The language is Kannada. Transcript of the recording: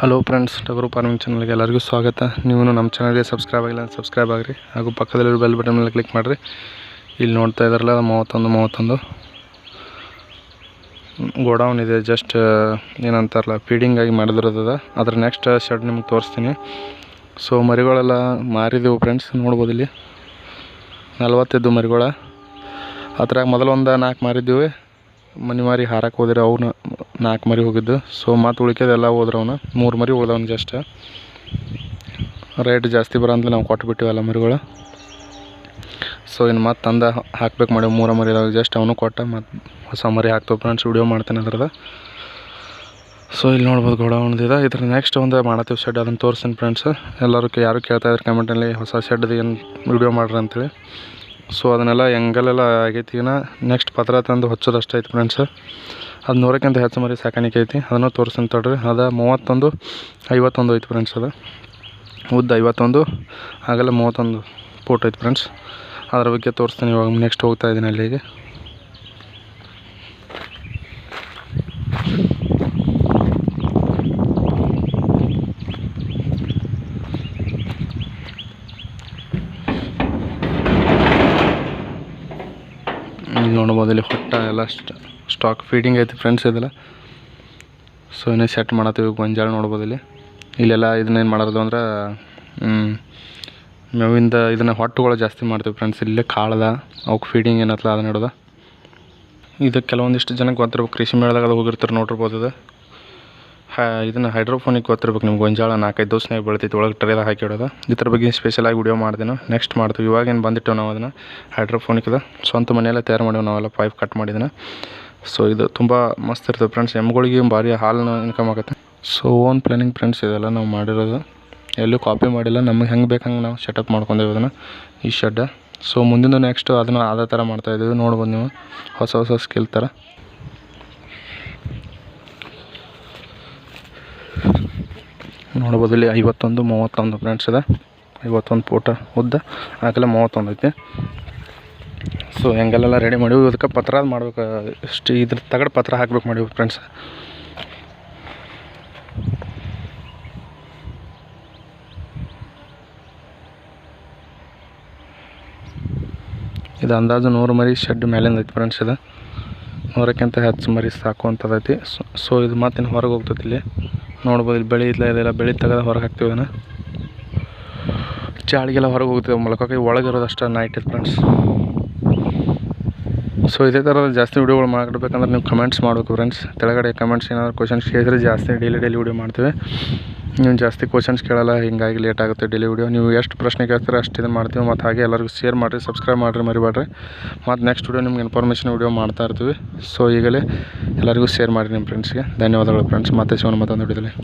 ಹಲೋ ಫ್ರೆಂಡ್ಸ್, ಟಗರು ಫಾರ್ಮಿಂಗ್ ಚಾನಲ್ಗೆ ಎಲ್ಲರಿಗೂ ಸ್ವಾಗತ. ನೀವು ನಮ್ಮ ಚಾನಲ್ಗೆ ಸಬ್ಸ್ಕ್ರೈಬ್ ಆಗಿಲ್ಲ ಸಬ್ಸ್ಕ್ರೈಬ್ ಆಗಿರಿ, ಹಾಗೂ ಪಕ್ಕದಲ್ಲಿರೋ ಬೆಲ್ ಬಟನ್ ಮೇಲೆ ಕ್ಲಿಕ್ ಮಾಡಿರಿ. ಇಲ್ಲಿ ನೋಡ್ತಾ ಇದ್ದಾರಲ್ಲ 31 ಗೋಡೌನ್ ಇದೆ. ಜಸ್ಟ್ ಏನಂತಾರಲ್ಲ ಫೀಡಿಂಗಾಗಿ ಮಾಡಿದಿರೋದ. ಅದ್ರ ನೆಕ್ಸ್ಟ್ ಶೆಡ್ ನಿಮ್ಗೆ ತೋರಿಸ್ತೀನಿ. ಸೊ ಮರಿಗಳೆಲ್ಲ ಮಾರಿದೆವು ಫ್ರೆಂಡ್ಸ್, ನೋಡ್ಬೋದು ಇಲ್ಲಿ 45 ಮರಿಗಳ. ಅದ್ರಾಗ ಮೊದಲು ಒಂದು 4 ಮಾರಿದ್ದೀವಿ. ಮನೆ ಮಾರಿ ಹಾರಕ್ಕೆ ಹೋದ್ರೆ ಅವನು 4 ಮರಿ ಹೋಗಿದ್ದು. ಸೊ ಮತ್ತು ಉಳಿಕೆದೆಲ್ಲ ಹೋದ್ರೆ ಅವನು 3 ಮರಿ ಉಳ್ದವನು. ಜಸ್ಟ್ ರೇಟ್ ಜಾಸ್ತಿ ಬರೋಂತ ನಾವು ಕೊಟ್ಬಿಟ್ಟಿವಿ ಎಲ್ಲ ಮರಿಗಳು. ಸೊ ಇನ್ನು ಮತ್ತೆ ತಂದು ಹಾಕ್ಬೇಕು ಮಾಡಿ 3 ಮರಿ ಇದಾವೆ. ಜಸ್ಟ್ ಅವನು ಕೊಟ್ಟ ಮತ್ತು ಹೊಸ ಮರಿ ಹಾಕ್ತೇವೆ ಫ್ರೆಂಡ್ಸ್. ವಿಡಿಯೋ ಮಾಡ್ತೇನೆ ಅದ್ರದ್ದು. ಸೊ ಇಲ್ಲಿ ನೋಡ್ಬೋದು ಗೋಡೌನ್ದಿದೆ. ಇದ್ರ ನೆಕ್ಸ್ಟ್ ಒಂದು ಮಾಡತ್ತೀವಿ ಶೆಡ್, ಅದನ್ನು ತೋರಿಸ್ತೀನಿ ಫ್ರೆಂಡ್ಸ್. ಎಲ್ಲರೂ ಯಾರು ಕೇಳ್ತಾ ಇದ್ದಾರೆ ಕಮೆಂಟಲ್ಲಿ ಹೊಸ ಶೆಡ್ದು ಏನು ವಿಡಿಯೋ ಮಾಡ್ರಿ ಅಂತೇಳಿ. ಸೊ ಅದನ್ನೆಲ್ಲ ಹೆಂಗಲೆಲ್ಲ ಆಗೈತಿ. ಈಗ ನೆಕ್ಸ್ಟ್ ಪತ್ರ ತಂದು ಹೊಚ್ಚೋದು ಅಷ್ಟೇ ಐತಿ ಫ್ರೆಂಡ್ಸ್. ಅದು 100ಕ್ಕಿಂತ ಹೆಚ್ಚು ಮರಿ ಸಾಕಾಣಿಕೆ ಐತಿ. ಅದನ್ನು ತೋರಿಸ್ತೀನಿ ತಡ್ರಿ. ಅದು 31, 51 ಐತಿ ಫ್ರೆಂಡ್ಸ್. ಅದು ಉದ್ದ 51, ಆಗಲ್ಲ 31 ಫೂಟ್ ಐತಿ ಫ್ರೆಂಡ್ಸ್. ಅದ್ರ ಬಗ್ಗೆ ತೋರಿಸ್ತೀನಿ. ಇವಾಗ ನೆಕ್ಸ್ಟ್ ಹೋಗ್ತಾ ಇದ್ದೀನಿ ಅಲ್ಲಿಗೆ. ನೋಡ್ಬೋದು ಇಲ್ಲಿ ಹೊಟ್ಟ ಎಲ್ಲ ಸ್ಟಾಕ್ ಫೀಡಿಂಗ್ ಐತಿ ಫ್ರೆಂಡ್ಸ್ ಇದೆಲ್ಲ. ಸೊ ಇನ್ನೇ ಸೆಟ್ ಮಾಡತ್ತೀವಿ ಗೊಂಜಾಳ. ನೋಡ್ಬೋದು ಇಲ್ಲೆಲ್ಲ ಇದನ್ನೇನು ಮಾಡೋದು ಅಂದ್ರೆ ಮೇವಿಂದ ಇದನ್ನು ಹೊಟ್ಟುಗಳು ಜಾಸ್ತಿ ಮಾಡ್ತೀವಿ ಫ್ರೆಂಡ್ಸ್. ಇಲ್ಲೇ ಕಾಳ್ದ ಅವಕ್ಕೆ ಫೀಡಿಂಗ್ ಏನತ್ತಲ್ಲ ಅದನ್ನ ಹಿಡ್ದು. ಇದು ಕೆಲವೊಂದಿಷ್ಟು ಜನಕ್ಕೆ ಗೊತ್ತಿರ್ಬೇಕು, ಕೃಷಿ ಮೇಳದಾಗ ಅದು ಹೋಗಿರ್ತಾರೆ ನೋಡಿರ್ಬೋದು. ಇದು ಇದನ್ನು ಹೈಡ್ರೋಫೋನಿಕ್ ಗೊತ್ತಿರ್ಬೇಕು ನಿಮ್ಗೆ. ಗೊಂಜಾಳ 4-5 ದಿವಸನಾಗ ಬೆಳಿತೈತಿ, ಒಳಗೆ ಟ್ರೇದಾಗ ಹಾಕಿಡೋದು. ಇದ್ರ ಬಗ್ಗೆ ಸ್ಪೆಷಲಾಗಿ ವಿಡಿಯೋ ಮಾಡ್ತೀನಿ. ನೆಕ್ಸ್ಟ್ ಮಾಡ್ತೀವಿ. ಇವಾಗೇನು ಬಂದಿಟ್ಟೆವು ನಾವು ಅದನ್ನು ಹೈಡ್ರೋಫೋನಿಕ್ದು. ಸ್ವಂತ ಮನೆಯೆಲ್ಲ ತಯಾರು ಮಾಡಿವಿ ನಾವೆಲ್ಲ. ಪೈಪ್ ಕಟ್ ಮಾಡಿದ್ದೀನಿ. ಸೊ ಇದು ತುಂಬ ಮಸ್ತ್ ಇರ್ತದೆ ಫ್ರೆಂಡ್ಸ್. ಎಮ್ಗಳಿಗೆ ಭಾರಿ ಹಾಲನ್ನ ಇನ್ಕಮ್ ಆಗುತ್ತೆ. ಸೊ ಓನ್ ಪ್ಲಾನಿಂಗ್ ಫ್ರೆಂಡ್ಸ್ ಇದೆಲ್ಲ ನಾವು ಮಾಡಿರೋದು. ಎಲ್ಲೂ ಕಾಪಿ ಮಾಡಿಲ್ಲ. ನಮಗೆ ಹೆಂಗೆ ಬೇಕು ಹಂಗೆ ನಾವು ಸೆಟಪ್ ಮಾಡ್ಕೊಂಡೇವೆ ಅದನ್ನು, ಈ ಶೆಡ್. ಸೊ ಮುಂದಿನ ನೆಕ್ಸ್ಟ್ ಅದನ್ನು ಅದೇ ಥರ ಮಾಡ್ತಾಯಿದ್ದೀವಿ. ನೋಡ್ಬೋದು ನೀವು, ಹೊಸ ಸ್ಕಿಲ್ ಥರ. ನೋಡ್ಬೋದು ಇಲ್ಲಿ 51, 31 ಫ್ರೆಂಡ್ಸ್ ಇದೆ. 51 ಫೂಟ ಉದ್ದ, ಆಗಲೇ 31 ಐತಿ. ಸೊ ಹೆಂಗೆಲ್ಲ ರೆಡಿ ಮಾಡಿವಿ. ಇದಕ್ಕೆ ಪತ್ರ ಮಾಡ್ಬೇಕು. ಇಷ್ಟು ಇದ್ರ ತಗಡು ಪತ್ರ ಹಾಕ್ಬೇಕು ಮಾಡಿವಿ ಫ್ರೆಂಡ್ಸ್. ಇದು ಅಂದಾಜು 100 ಮರಿ ಶೆಡ್ ಮೇಲಿಂದ ಐತಿ ಫ್ರೆಂಡ್ಸ್. ಇದು 100ಕ್ಕಿಂತ ಹೆಚ್ಚು ಮರಿ ಸಾಕುವಂಥದ್ದೈತಿ. ಸೊ ಇದು ಮತ್ತಿನ್ನು ಹೊರಗೆ ಹೋಗ್ತೈತಿ. ಇಲ್ಲಿ ನೋಡ್ಬೋದು, ಇಲ್ಲಿ ಬೆಳೆ ಇದೆಲ್ಲ ಬೆಳೆ ತೆಗೆದು ಹೊರಗೆ ಹಾಕ್ತೀವಿ. ಅದನ್ನು ಚಾಳಿಗೆಲ್ಲ ಹೊರಗೆ ಹೋಗ್ತೀವಿ. ಮೊಳಕಾಯಿ ಒಳಗಿರೋದು ಅಷ್ಟು ನೈಟ್ ಐತೆ ಫ್ರೆಂಡ್ಸ್. ಸೊ ಇದೇ ಥರ ಜಾಸ್ತಿ ವೀಡಿಯೋಗಳು ಮಾಡಬೇಕಂದ್ರೆ ನೀವು ಕಮೆಂಟ್ಸ್ ಮಾಡಬೇಕು ಫ್ರೆಂಡ್ಸ್. ಕೆಳಗಡೆ ಕಮೆಂಟ್ಸ್ ಏನಾದರೂ ಕ್ವಶನ್ಸ್ ಕೇಳಿದ್ರೆ ಜಾಸ್ತಿ ಡೈಲಿ ವೀಡಿಯೋ ಮಾಡ್ತೀವಿ. ನೀವು ಜಾಸ್ತಿ ಕ್ವಶನ್ಸ್ ಕೇಳಲ್ಲ, ಹೀಗಾಗಿ ಲೇಟ್ ಆಗುತ್ತೆ ಡೈಲಿ ವೀಡಿಯೋ. ನೀವು ಎಷ್ಟು ಪ್ರಶ್ನೆ ಕೇಳ್ತೀರ ಅಷ್ಟು ಇದು ಮಾಡ್ತೀವಿ. ಮತ್ತು ಹಾಗೆ ಎಲ್ಲರಿಗೂ ಶೇರ್ ಮಾಡಿರಿ, ಸಬ್ಸ್ಕ್ರೈಬ್ ಮಾಡಿರಿ, ಮರಿಬೇಡ್ರಿ. ಮತ್ತು ನೆಕ್ಸ್ಟ್ ವೀಡಿಯೋ ನಿಮ್ಗೆ ಇನ್ಫಾರ್ಮೇಷನ್ ವೀಡಿಯೋ ಮಾಡ್ತಾ ಇರ್ತೀವಿ. ಸೊ ಈಗಲೇ ಎಲ್ಲರಿಗೂ ಶೇರ್ ಮಾಡಿರಿ ನಿಮ್ಮ ಫ್ರೆಂಡ್ಸ್ಗೆ. ಧನ್ಯವಾದಗಳು ಫ್ರೆಂಡ್ಸ್. ಮತ್ತೆ ಸಿಗೋಣ ಮತ್ತೊಂದು ವಿಡಿಯೋದಲ್ಲಿ.